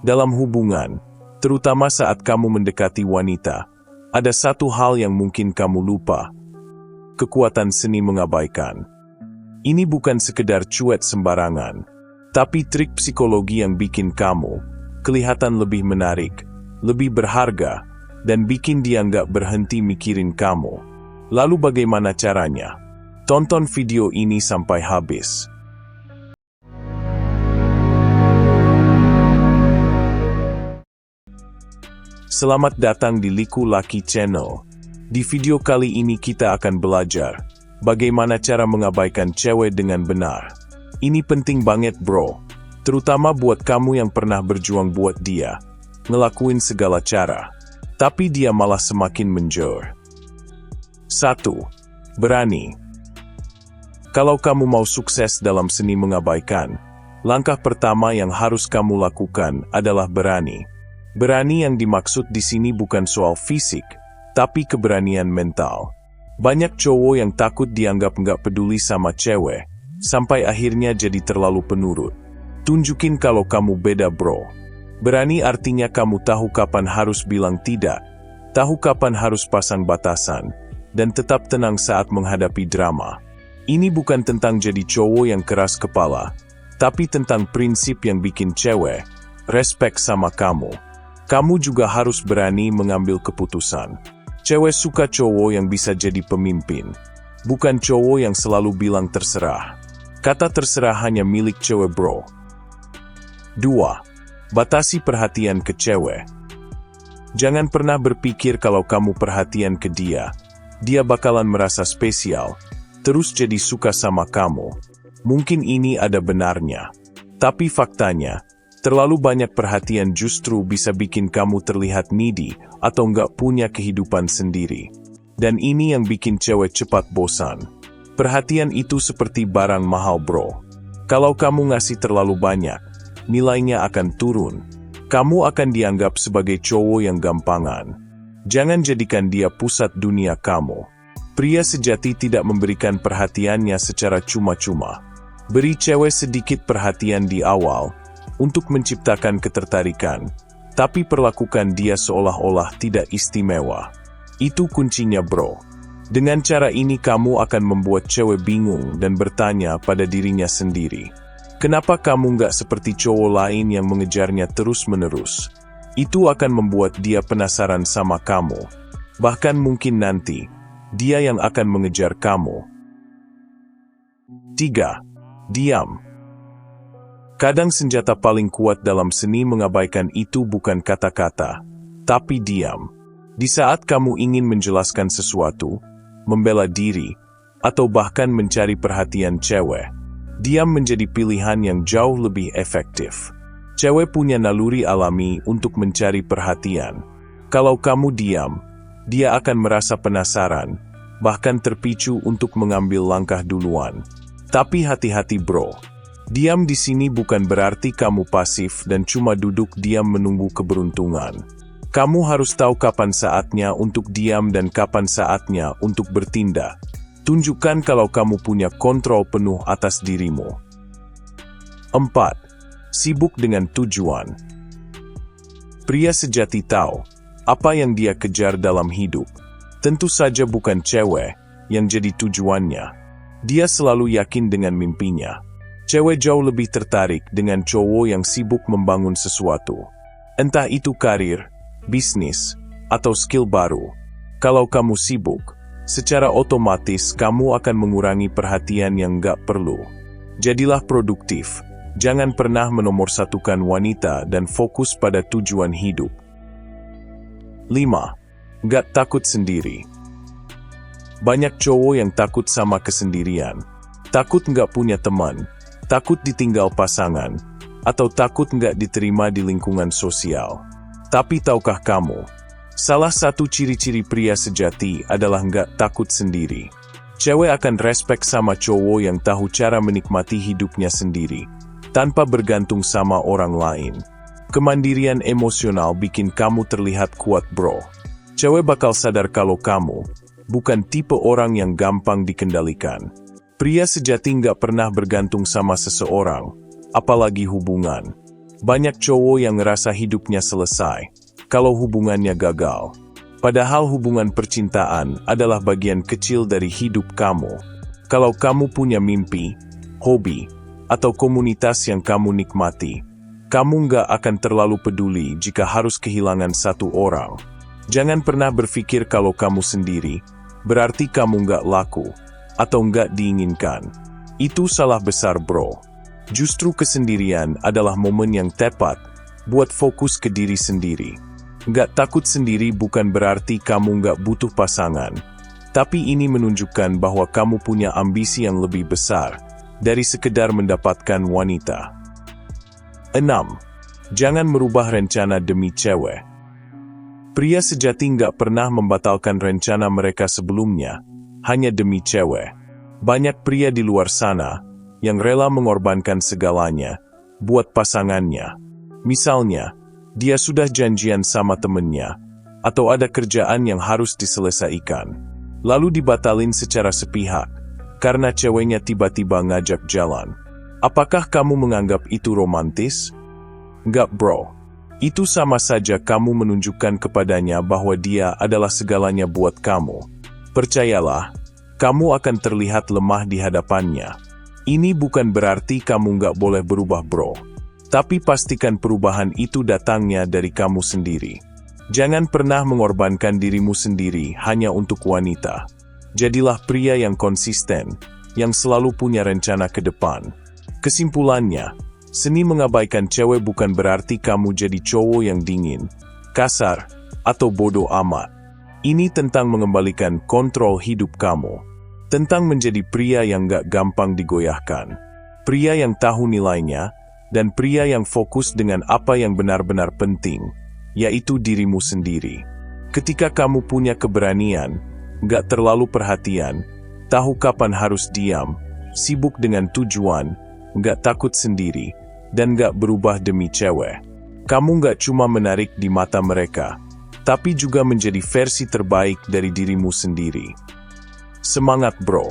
Dalam hubungan, terutama saat kamu mendekati wanita, ada satu hal yang mungkin kamu lupa. Kekuatan seni mengabaikan. Ini bukan sekedar cuek sembarangan, tapi trik psikologi yang bikin kamu kelihatan lebih menarik, lebih berharga, dan bikin dia nggak berhenti mikirin kamu. Lalu bagaimana caranya? Tonton video ini sampai habis. Selamat datang di Liku Laki Channel. Di video kali ini kita akan belajar bagaimana cara mengabaikan cewek dengan benar. Ini penting banget bro, terutama buat kamu yang pernah berjuang buat dia, ngelakuin segala cara, tapi dia malah semakin menjauh. 1. Berani. Kalau kamu mau sukses dalam seni mengabaikan, langkah pertama yang harus kamu lakukan adalah berani. Berani yang dimaksud di sini bukan soal fisik, tapi keberanian mental. Banyak cowok yang takut dianggap nggak peduli sama cewek, sampai akhirnya jadi terlalu penurut. Tunjukin kalau kamu beda bro. Berani artinya kamu tahu kapan harus bilang tidak, tahu kapan harus pasang batasan, dan tetap tenang saat menghadapi drama. Ini bukan tentang jadi cowok yang keras kepala, tapi tentang prinsip yang bikin cewek respect sama kamu. Kamu juga harus berani mengambil keputusan. Cewek suka cowok yang bisa jadi pemimpin, bukan cowok yang selalu bilang terserah. Kata terserah hanya milik cewek bro. 2. Batasi perhatian ke cewek. Jangan pernah berpikir kalau kamu perhatian ke dia, dia bakalan merasa spesial, terus jadi suka sama kamu. Mungkin ini ada benarnya, tapi faktanya, terlalu banyak perhatian justru bisa bikin kamu terlihat needy atau nggak punya kehidupan sendiri. Dan ini yang bikin cewek cepat bosan. Perhatian itu seperti barang mahal bro. Kalau kamu ngasih terlalu banyak, nilainya akan turun. Kamu akan dianggap sebagai cowok yang gampangan. Jangan jadikan dia pusat dunia kamu. Pria sejati tidak memberikan perhatiannya secara cuma-cuma. Beri cewek sedikit perhatian di awal, untuk menciptakan ketertarikan, tapi perlakukan dia seolah-olah tidak istimewa. Itu kuncinya bro. Dengan cara ini kamu akan membuat cewek bingung dan bertanya pada dirinya sendiri. Kenapa kamu nggak seperti cowok lain yang mengejarnya terus-menerus? Itu akan membuat dia penasaran sama kamu. Bahkan mungkin nanti, dia yang akan mengejar kamu. 3. Diam. Kadang senjata paling kuat dalam seni mengabaikan itu bukan kata-kata, tapi diam. Di saat kamu ingin menjelaskan sesuatu, membela diri, atau bahkan mencari perhatian cewek, diam menjadi pilihan yang jauh lebih efektif. Cewek punya naluri alami untuk mencari perhatian. Kalau kamu diam, dia akan merasa penasaran, bahkan terpicu untuk mengambil langkah duluan. Tapi hati-hati bro. Diam di sini bukan berarti kamu pasif dan cuma duduk diam menunggu keberuntungan. Kamu harus tahu kapan saatnya untuk diam dan kapan saatnya untuk bertindak. Tunjukkan kalau kamu punya kontrol penuh atas dirimu. 4. Sibuk dengan tujuan. Pria sejati tahu apa yang dia kejar dalam hidup. Tentu saja bukan cewek yang jadi tujuannya. Dia selalu yakin dengan mimpinya. Cewek jauh lebih tertarik dengan cowok yang sibuk membangun sesuatu. Entah itu karir, bisnis, atau skill baru. Kalau kamu sibuk, secara otomatis kamu akan mengurangi perhatian yang nggak perlu. Jadilah produktif. Jangan pernah menomorsatukan wanita dan fokus pada tujuan hidup. 5. Nggak takut sendiri. Banyak cowok yang takut sama kesendirian. Takut nggak punya teman. Takut ditinggal pasangan, atau takut nggak diterima di lingkungan sosial. Tapi tahukah kamu, salah satu ciri-ciri pria sejati adalah nggak takut sendiri. Cewek akan respect sama cowok yang tahu cara menikmati hidupnya sendiri, tanpa bergantung sama orang lain. Kemandirian emosional bikin kamu terlihat kuat bro. Cewek bakal sadar kalau kamu bukan tipe orang yang gampang dikendalikan. Pria sejati nggak pernah bergantung sama seseorang, apalagi hubungan. Banyak cowok yang ngerasa hidupnya selesai kalau hubungannya gagal. Padahal hubungan percintaan adalah bagian kecil dari hidup kamu. Kalau kamu punya mimpi, hobi, atau komunitas yang kamu nikmati, kamu nggak akan terlalu peduli jika harus kehilangan satu orang. Jangan pernah berpikir kalau kamu sendiri, berarti kamu nggak laku, atau nggak diinginkan. Itu salah besar, bro. Justru kesendirian adalah momen yang tepat buat fokus ke diri sendiri. Nggak takut sendiri bukan berarti kamu nggak butuh pasangan, tapi ini menunjukkan bahwa kamu punya ambisi yang lebih besar dari sekedar mendapatkan wanita. 6. Jangan merubah rencana demi cewek. Pria sejati nggak pernah membatalkan rencana mereka sebelumnya, hanya demi cewek. Banyak pria di luar sana yang rela mengorbankan segalanya buat pasangannya. Misalnya, dia sudah janjian sama temennya, atau ada kerjaan yang harus diselesaikan, lalu dibatalin secara sepihak, karena ceweknya tiba-tiba ngajak jalan. Apakah kamu menganggap itu romantis? Nggak, bro. Itu sama saja kamu menunjukkan kepadanya bahwa dia adalah segalanya buat kamu. Percayalah, kamu akan terlihat lemah di hadapannya. Ini bukan berarti kamu nggak boleh berubah, bro. Tapi pastikan perubahan itu datangnya dari kamu sendiri. Jangan pernah mengorbankan dirimu sendiri hanya untuk wanita. Jadilah pria yang konsisten, yang selalu punya rencana ke depan. Kesimpulannya, seni mengabaikan cewek bukan berarti kamu jadi cowok yang dingin, kasar, atau bodoh amat. Ini tentang mengembalikan kontrol hidup kamu. Tentang menjadi pria yang gak gampang digoyahkan. Pria yang tahu nilainya, dan pria yang fokus dengan apa yang benar-benar penting, yaitu dirimu sendiri. Ketika kamu punya keberanian, gak terlalu perhatian, tahu kapan harus diam, sibuk dengan tujuan, gak takut sendiri, dan gak berubah demi cewek, kamu gak cuma menarik di mata mereka, tapi juga menjadi versi terbaik dari dirimu sendiri. Semangat, bro!